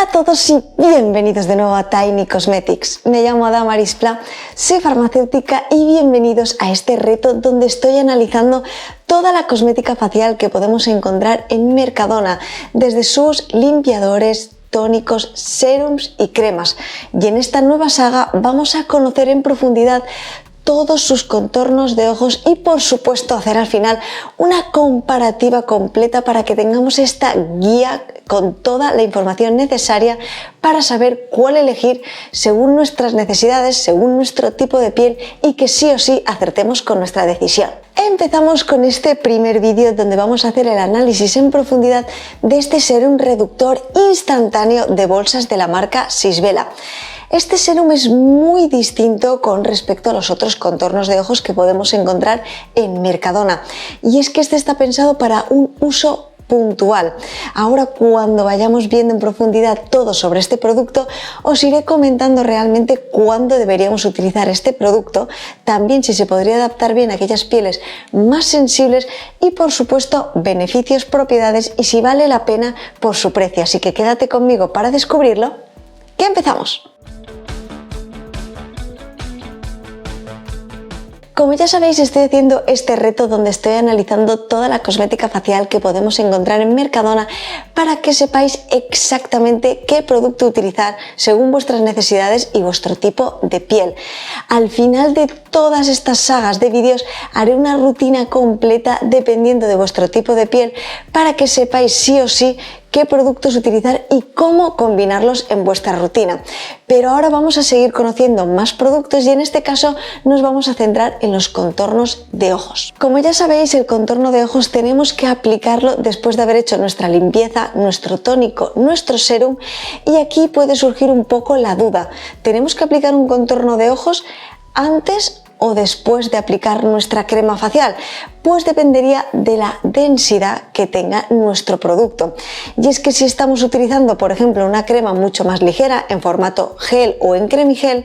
Hola a todos y bienvenidos de nuevo a Tiny Cosmetics. Me llamo Damaris Pla, soy farmacéutica y bienvenidos a este reto donde estoy analizando toda la cosmética facial que podemos encontrar en Mercadona, desde sus limpiadores, tónicos, serums y cremas. Y en esta nueva saga vamos a conocer en profundidad todos sus contornos de ojos y por supuesto hacer al final una comparativa completa para que tengamos esta guía con toda la información necesaria para saber cuál elegir según nuestras necesidades, según nuestro tipo de piel y que sí o sí acertemos con nuestra decisión. Empezamos con este primer vídeo donde vamos a hacer el análisis en profundidad de este serum reductor instantáneo de bolsas de la marca Sisvela. Este serum es muy distinto con respecto a los otros contornos de ojos que podemos encontrar en Mercadona, y es que este está pensado para un uso puntual. Ahora, cuando vayamos viendo en profundidad todo sobre este producto, os iré comentando realmente cuándo deberíamos utilizar este producto, también si se podría adaptar bien a aquellas pieles más sensibles y por supuesto beneficios, propiedades y si vale la pena por su precio. Así que quédate conmigo para descubrirlo, que empezamos. Como ya sabéis, estoy haciendo este reto donde estoy analizando toda la cosmética facial que podemos encontrar en Mercadona para que sepáis exactamente qué producto utilizar según vuestras necesidades y vuestro tipo de piel. Al final de todas estas sagas de vídeos haré una rutina completa dependiendo de vuestro tipo de piel para que sepáis sí o sí qué productos utilizar y cómo combinarlos en vuestra rutina. Pero ahora vamos a seguir conociendo más productos y en este caso nos vamos a centrar en los contornos de ojos. Como ya sabéis, el contorno de ojos tenemos que aplicarlo después de haber hecho nuestra limpieza, nuestro tónico, nuestro serum, y aquí puede surgir un poco la duda. ¿Tenemos que aplicar un contorno de ojos antes o después de aplicar nuestra crema facial? Pues dependería de la densidad que tenga nuestro producto. Y es que si estamos utilizando, por ejemplo, una crema mucho más ligera en formato gel o en cremigel,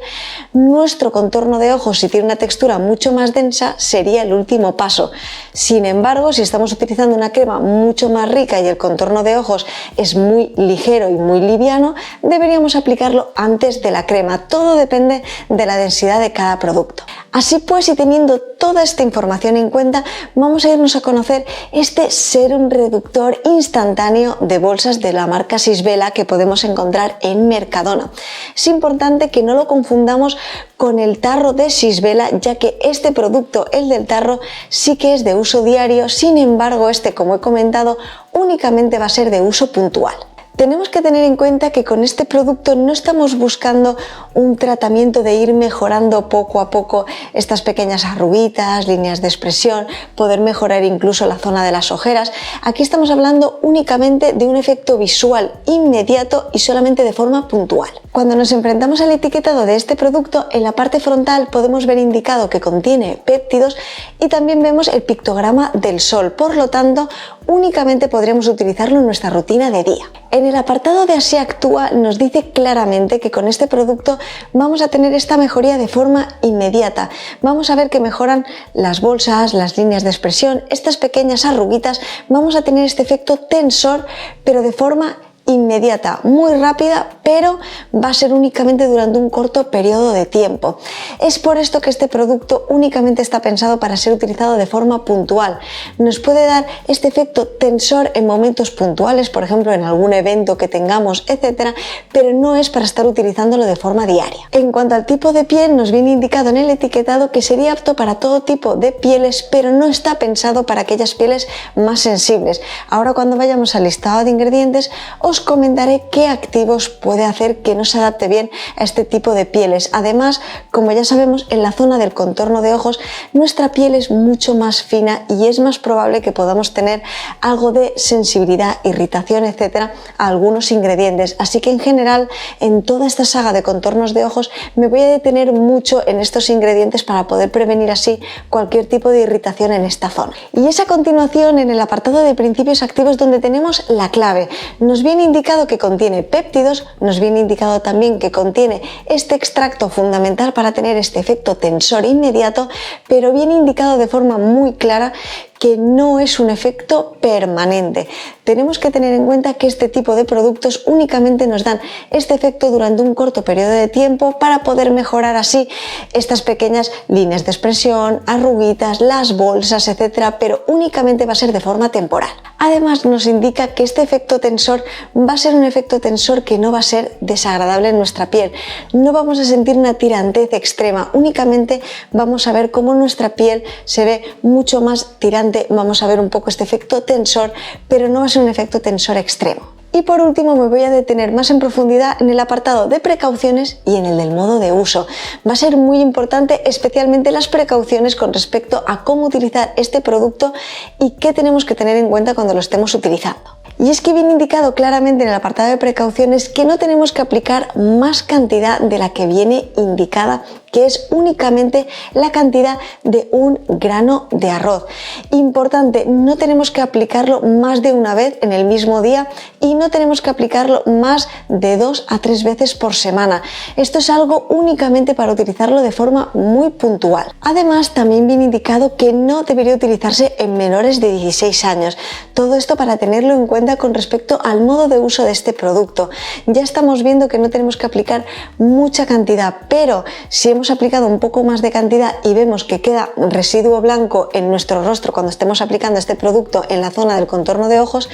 nuestro contorno de ojos, si tiene una textura mucho más densa, sería el último paso. Sin embargo, si estamos utilizando una crema mucho más rica y el contorno de ojos es muy ligero y muy liviano, deberíamos aplicarlo antes de la crema. Todo depende de la densidad de cada producto. Así pues, y teniendo toda esta información en cuenta, vamos a irnos a conocer este serum reductor instantáneo de bolsas de la marca Sisvela que podemos encontrar en Mercadona. Es importante que no lo confundamos con el tarro de Sisvela, ya que este producto, el del tarro, sí que es de uso diario. Sin embargo, este, como he comentado, únicamente va a ser de uso puntual. Tenemos que tener en cuenta que con este producto no estamos buscando un tratamiento de ir mejorando poco a poco estas pequeñas arruguitas, líneas de expresión, poder mejorar incluso la zona de las ojeras. Aquí estamos hablando únicamente de un efecto visual inmediato y solamente de forma puntual. Cuando nos enfrentamos al etiquetado de este producto, en la parte frontal podemos ver indicado que contiene péptidos y también vemos el pictograma del sol. Por lo tanto, únicamente podremos utilizarlo en nuestra rutina de día. En el apartado de Así Actúa nos dice claramente que con este producto vamos a tener esta mejoría de forma inmediata. Vamos a ver que mejoran las bolsas, las líneas de expresión, estas pequeñas arruguitas. Vamos a tener este efecto tensor, pero de forma inmediata, muy rápida, pero va a ser únicamente durante un corto periodo de tiempo. Es por esto que este producto únicamente está pensado para ser utilizado de forma puntual. Nos puede dar este efecto tensor en momentos puntuales, por ejemplo en algún evento que tengamos, etcétera, pero no es para estar utilizándolo de forma diaria. En cuanto al tipo de piel, nos viene indicado en el etiquetado que sería apto para todo tipo de pieles, pero no está pensado para aquellas pieles más sensibles. Ahora, cuando vayamos al listado de ingredientes, os comentaré qué activos puede hacer que no se adapte bien a este tipo de pieles. Además, como ya sabemos, en la zona del contorno de ojos nuestra piel es mucho más fina y es más probable que podamos tener algo de sensibilidad, irritación, etcétera, a algunos ingredientes. Así que en general, en toda esta saga de contornos de ojos me voy a detener mucho en estos ingredientes para poder prevenir así cualquier tipo de irritación en esta zona. Y es a continuación en el apartado de principios activos donde tenemos la clave. Nos viene indicado que contiene péptidos, nos viene indicado también que contiene este extracto fundamental para tener este efecto tensor inmediato, pero viene indicado de forma muy clara que no es un efecto permanente. tenemos que tener en cuenta que este tipo de productos únicamente nos dan este efecto durante un corto periodo de tiempo para poder mejorar así estas pequeñas líneas de expresión, arruguitas, las bolsas, etcétera, pero únicamente va a ser de forma temporal. Además, nos indica que este efecto tensor va a ser un efecto tensor que no va a ser desagradable en nuestra piel. No vamos a sentir una tirantez extrema, únicamente vamos a ver cómo nuestra piel se ve mucho más tirante, vamos a ver un poco este efecto tensor, pero no va a ser un efecto tensor extremo. Y por último me voy a detener más en profundidad en el apartado de precauciones y en el del modo de uso. Va a ser muy importante especialmente las precauciones con respecto a cómo utilizar este producto y qué tenemos que tener en cuenta cuando lo estemos utilizando. Y es que viene indicado claramente en el apartado de precauciones que no tenemos que aplicar más cantidad de la que viene indicada, que es únicamente la cantidad de un grano de arroz. Importante, no tenemos que aplicarlo más de una vez en el mismo día y no tenemos que aplicarlo más de 2 a 3 veces por semana. Esto es algo únicamente para utilizarlo de forma muy puntual. Además, también viene indicado que no debería utilizarse en menores de 16 años. Todo esto para tenerlo en cuenta con respecto al modo de uso de este producto. Ya estamos viendo que no tenemos que aplicar mucha cantidad, pero si hemos aplicado un poco más de cantidad y vemos que queda un residuo blanco en nuestro rostro cuando estemos aplicando este producto en la zona del contorno de ojos,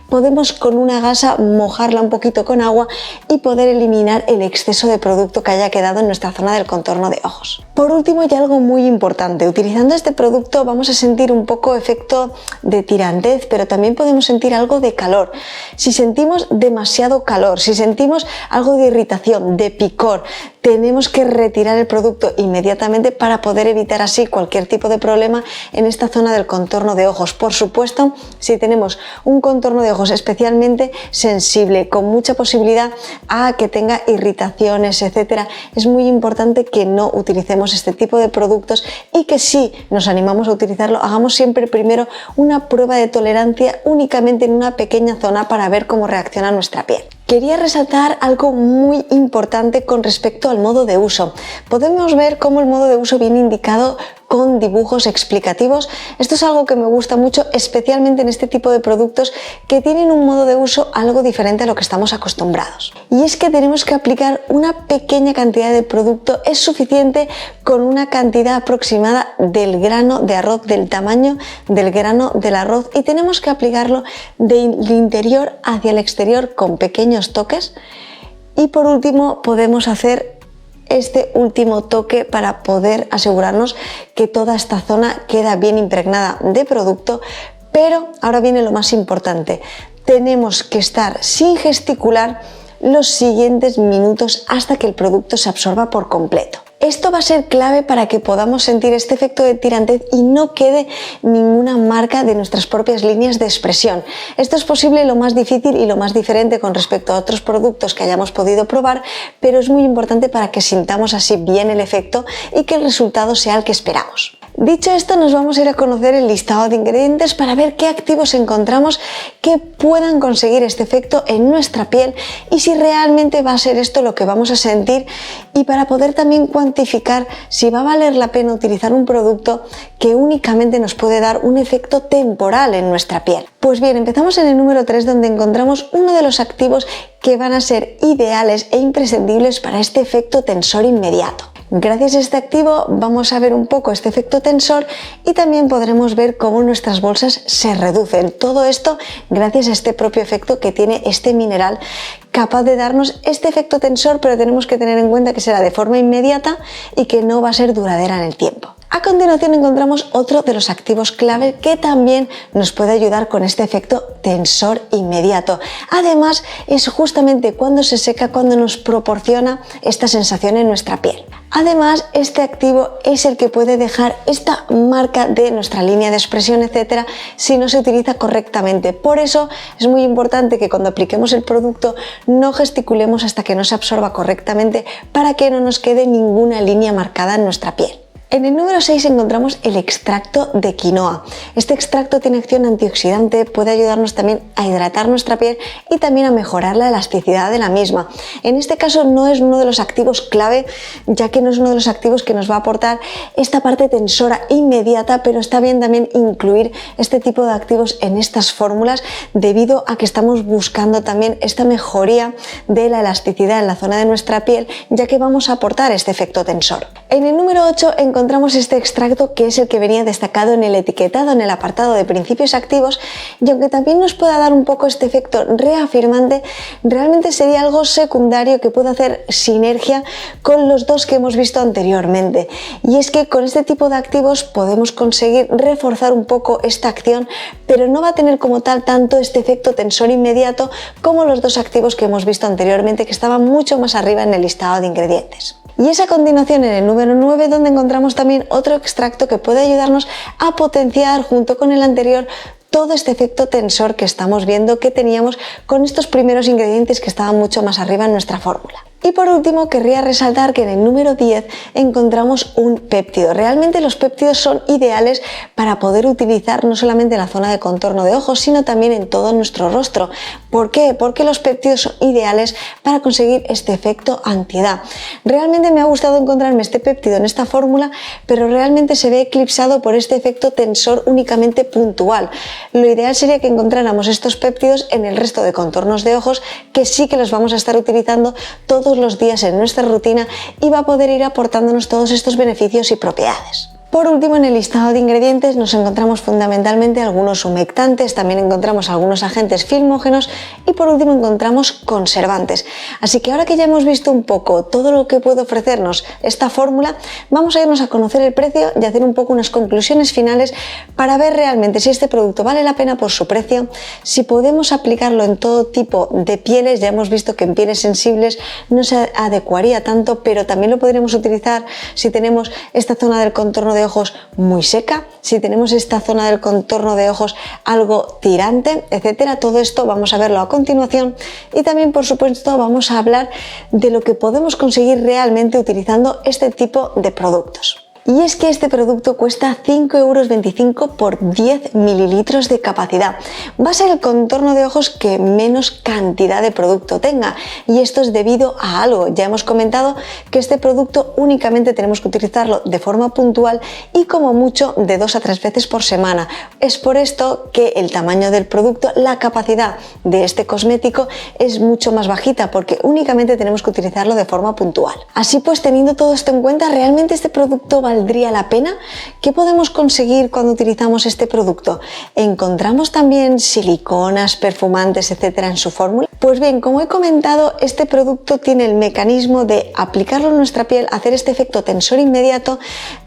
podemos con una gasa mojarla un poquito con agua y poder eliminar el exceso de producto que haya quedado en nuestra zona del contorno de ojos. Por último, y algo muy importante, utilizando este producto vamos a sentir un poco efecto de tirantez, pero también podemos sentir algo de calor. Si sentimos demasiado calor, si sentimos algo de irritación, de picor, tenemos que retirar el producto inmediatamente para poder evitar así cualquier tipo de problema en esta zona del contorno de ojos. Por supuesto, si tenemos un contorno de ojos especialmente sensible, con mucha posibilidad a que tenga irritaciones, etcétera, es muy importante que no utilicemos este tipo de productos y que si nos animamos a utilizarlo, hagamos siempre primero una prueba de tolerancia únicamente en una pequeña zona para ver cómo reacciona nuestra piel. Quería resaltar algo muy importante con respecto al modo de uso. Podemos ver cómo el modo de uso viene indicado con dibujos explicativos. Esto es algo que me gusta mucho, especialmente en este tipo de productos que tienen un modo de uso algo diferente a lo que estamos acostumbrados. Y es que tenemos que aplicar una pequeña cantidad de producto, es suficiente con una cantidad aproximada del grano de arroz, del tamaño del grano del arroz, y tenemos que aplicarlo del interior hacia el exterior con pequeños toques. Y por último podemos hacer este último toque para poder asegurarnos que toda esta zona queda bien impregnada de producto, pero ahora viene lo más importante, tenemos que estar sin gesticular los siguientes minutos hasta que el producto se absorba por completo. Esto va a ser clave para que podamos sentir este efecto de tirantez y no quede ninguna marca de nuestras propias líneas de expresión. Esto es posible lo más difícil y lo más diferente con respecto a otros productos que hayamos podido probar, pero es muy importante para que sintamos así bien el efecto y que el resultado sea el que esperamos. Dicho esto, nos vamos a ir a conocer el listado de ingredientes para ver qué activos encontramos que puedan conseguir este efecto en nuestra piel y si realmente va a ser esto lo que vamos a sentir, y para poder también cuantificar si va a valer la pena utilizar un producto que únicamente nos puede dar un efecto temporal en nuestra piel. Pues bien, empezamos en el número 3, donde encontramos uno de los activos que van a ser ideales e imprescindibles para este efecto tensor inmediato. Gracias a este activo vamos a ver un poco este efecto tensor y también podremos ver cómo nuestras bolsas se reducen. Todo esto gracias a este propio efecto que tiene este mineral, capaz de darnos este efecto tensor, pero tenemos que tener en cuenta que será de forma inmediata y que no va a ser duradera en el tiempo. A continuación encontramos otro de los activos clave que también nos puede ayudar con este efecto tensor inmediato. Además, es justamente cuando se seca cuando nos proporciona esta sensación en nuestra piel. Además, este activo es el que puede dejar esta marca de nuestra línea de expresión, etcétera, si no se utiliza correctamente. Por eso es muy importante que cuando apliquemos el producto no gesticulemos hasta que no se absorba correctamente para que no nos quede ninguna línea marcada en nuestra piel. En el número 6 encontramos el extracto de quinoa. Este extracto tiene acción antioxidante, puede ayudarnos también a hidratar nuestra piel y también a mejorar la elasticidad de la misma. En este caso no es uno de los activos clave, ya que no es uno de los activos que nos va a aportar esta parte tensora inmediata, pero está bien también incluir este tipo de activos en estas fórmulas debido a que estamos buscando también esta mejoría de la elasticidad en la zona de nuestra piel, ya que vamos a aportar este efecto tensor. En el número 8 encontramos este extracto que es el que venía destacado en el etiquetado en el apartado de principios activos, y aunque también nos pueda dar un poco este efecto reafirmante, realmente sería algo secundario que puede hacer sinergia con los dos que hemos visto anteriormente, y es que con este tipo de activos podemos conseguir reforzar un poco esta acción, pero no va a tener como tal tanto este efecto tensor inmediato como los dos activos que hemos visto anteriormente, que estaban mucho más arriba en el listado de ingredientes. Y es a continuación en el número 9 donde encontramos también otro extracto que puede ayudarnos a potenciar junto con el anterior todo este efecto tensor que estamos viendo que teníamos con estos primeros ingredientes que estaban mucho más arriba en nuestra fórmula. Y por último querría resaltar que en el número 10 encontramos un péptido. Realmente los péptidos son ideales para poder utilizar no solamente en la zona de contorno de ojos, sino también en todo nuestro rostro. ¿Por qué? Porque los péptidos son ideales para conseguir este efecto antiedad. Realmente me ha gustado encontrarme este péptido en esta fórmula, pero realmente se ve eclipsado por este efecto tensor únicamente puntual. Lo ideal sería que encontráramos estos péptidos en el resto de contornos de ojos, que sí que los vamos a estar utilizando todos los días en nuestra rutina y va a poder ir aportándonos todos estos beneficios y propiedades. Por último, en el listado de ingredientes nos encontramos fundamentalmente algunos humectantes, también encontramos algunos agentes filmógenos y por último encontramos conservantes. Así que ahora que ya hemos visto un poco todo lo que puede ofrecernos esta fórmula, vamos a irnos a conocer el precio y hacer un poco unas conclusiones finales para ver realmente si este producto vale la pena por su precio, si podemos aplicarlo en todo tipo de pieles. Ya hemos visto que en pieles sensibles no se adecuaría tanto, pero también lo podríamos utilizar si tenemos esta zona del contorno de ojos muy seca, si tenemos esta zona del contorno de ojos algo tirante, etcétera. Todo esto vamos a verlo a continuación y también por supuesto vamos a hablar de lo que podemos conseguir realmente utilizando este tipo de productos. Y es que este producto cuesta 5,25 € por 10 mililitros de capacidad. Va a ser el contorno de ojos que menos cantidad de producto tenga, y esto es debido a algo. Ya hemos comentado que este producto únicamente tenemos que utilizarlo de forma puntual y como mucho de 2 a 3 veces por semana. Es por esto que el tamaño del producto, la capacidad de este cosmético es mucho más bajita, porque únicamente tenemos que utilizarlo de forma puntual. Así pues, teniendo todo esto en cuenta, ¿realmente este producto valdría la pena? ¿Qué podemos conseguir cuando utilizamos este producto? ¿Encontramos también siliconas, perfumantes, etcétera en su fórmula? Pues bien, como he comentado, este producto tiene el mecanismo de aplicarlo en nuestra piel, hacer este efecto tensor inmediato,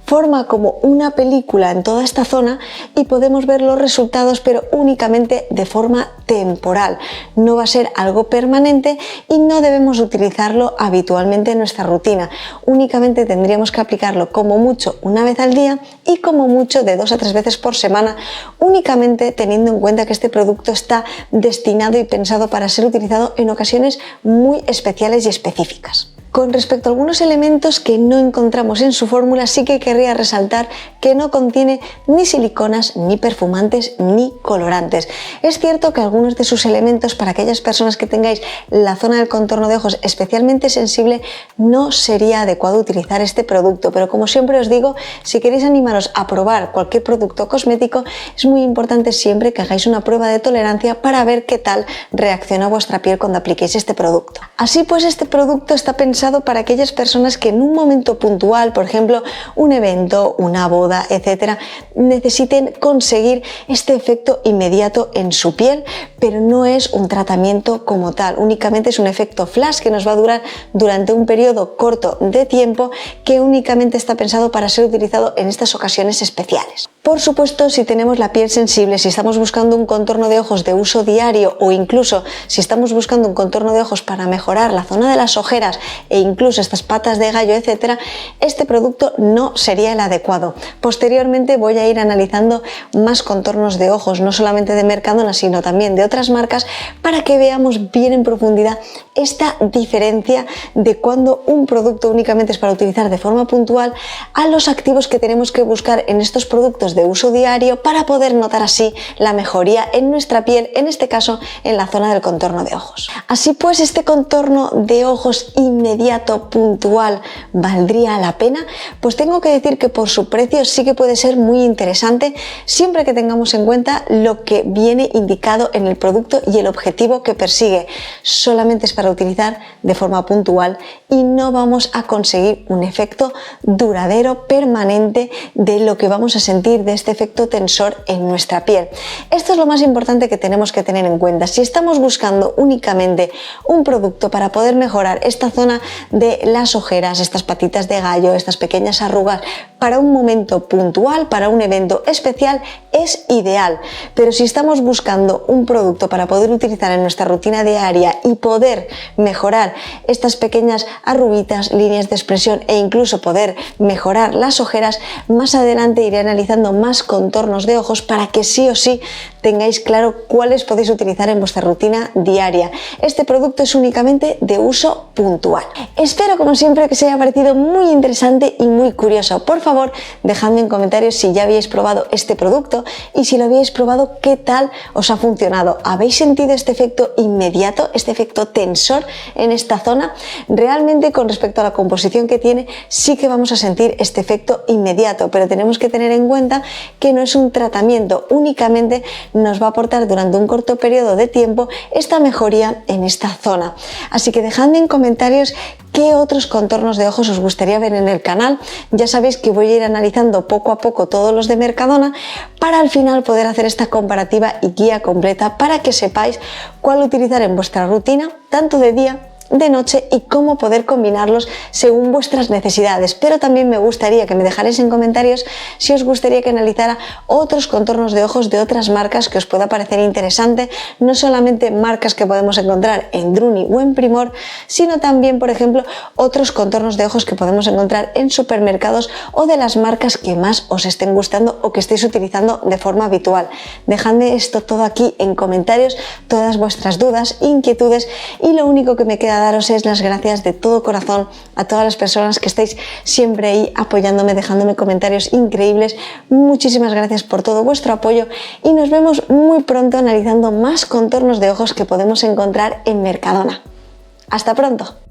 forma como una película en toda esta zona y podemos ver los resultados, pero únicamente de forma temporal. No va a ser algo permanente y no debemos utilizarlo habitualmente en nuestra rutina. Únicamente tendríamos que aplicarlo como mucho una vez al día y como mucho de 2 a 3 veces por semana, únicamente teniendo en cuenta que este producto está destinado y pensado para ser utilizado en ocasiones muy especiales y específicas. Con respecto a algunos elementos que no encontramos en su fórmula, sí que querría resaltar que no contiene ni siliconas, ni perfumantes, ni colorantes. Es cierto que algunos de sus elementos, para aquellas personas que tengáis la zona del contorno de ojos especialmente sensible, no sería adecuado utilizar este producto, pero como siempre os digo, si queréis animaros a probar cualquier producto cosmético, es muy importante siempre que hagáis una prueba de tolerancia para ver qué tal reacciona vuestra piel cuando apliquéis este producto. Así pues, este producto está pensado para aquellas personas que en un momento puntual, por ejemplo, un evento, una boda, etcétera, necesiten conseguir este efecto inmediato en su piel, pero no es un tratamiento como tal, únicamente es un efecto flash que nos va a durar durante un periodo corto de tiempo, que únicamente está pensado para ser utilizado en estas ocasiones especiales. Por supuesto, si tenemos la piel sensible, si estamos buscando un contorno de ojos de uso diario o incluso si estamos buscando un contorno de ojos para mejorar la zona de las ojeras e incluso estas patas de gallo, etcétera, este producto no sería el adecuado. Posteriormente voy a ir analizando más contornos de ojos, no solamente de Mercadona, sino también de otras marcas, para que veamos bien en profundidad esta diferencia de cuando un producto únicamente es para utilizar de forma puntual a los activos que tenemos que buscar en estos productos de uso diario para poder notar así la mejoría en nuestra piel, en este caso en la zona del contorno de ojos. Así pues, este contorno de ojos inmediato, puntual, ¿valdría la pena? Pues tengo que decir que por su precio sí que puede ser muy interesante, siempre que tengamos en cuenta lo que viene indicado en el producto y el objetivo que persigue. Solamente es para utilizar de forma puntual y no vamos a conseguir un efecto duradero, permanente, de lo que vamos a sentir de este efecto tensor en nuestra piel. Esto es lo más importante que tenemos que tener en cuenta. Si estamos buscando únicamente un producto para poder mejorar esta zona de las ojeras, estas patitas de gallo, estas pequeñas arrugas, para un momento puntual, para un evento especial, es ideal. Pero si estamos buscando un producto para poder utilizar en nuestra rutina diaria y poder mejorar estas pequeñas arruguitas, líneas de expresión e incluso poder mejorar las ojeras, más adelante iré analizando más contornos de ojos para que sí o sí tengáis claro cuáles podéis utilizar en vuestra rutina diaria. Este producto es únicamente de uso puntual. Espero, como siempre, que os haya parecido muy interesante y muy curioso. Por favor, dejadme en comentarios si ya habéis probado este producto y si lo habéis probado, qué tal os ha funcionado. ¿Habéis sentido este efecto inmediato, este efecto tensor en esta zona? Realmente, con respecto a la composición que tiene, sí que vamos a sentir este efecto inmediato, pero tenemos que tener en cuenta que no es un tratamiento, únicamente nos va a aportar durante un corto periodo de tiempo esta mejoría en esta zona. Así que dejadme en comentarios qué otros contornos de ojos os gustaría ver en el canal. Ya sabéis que voy a ir analizando poco a poco todos los de Mercadona para al final poder hacer esta comparativa y guía completa para que sepáis cuál utilizar en vuestra rutina, tanto de día, de noche, y cómo poder combinarlos según vuestras necesidades. Pero también me gustaría que me dejarais en comentarios si os gustaría que analizara otros contornos de ojos de otras marcas que os pueda parecer interesante, no solamente marcas que podemos encontrar en Druni o en Primor, sino también, por ejemplo, otros contornos de ojos que podemos encontrar en supermercados o de las marcas que más os estén gustando o que estéis utilizando de forma habitual. Dejadme esto todo aquí en comentarios, todas vuestras dudas, inquietudes, y lo único que me queda daros es las gracias de todo corazón a todas las personas que estáis siempre ahí apoyándome, dejándome comentarios increíbles. Muchísimas gracias por todo vuestro apoyo y nos vemos muy pronto analizando más contornos de ojos que podemos encontrar en Mercadona. ¡Hasta pronto!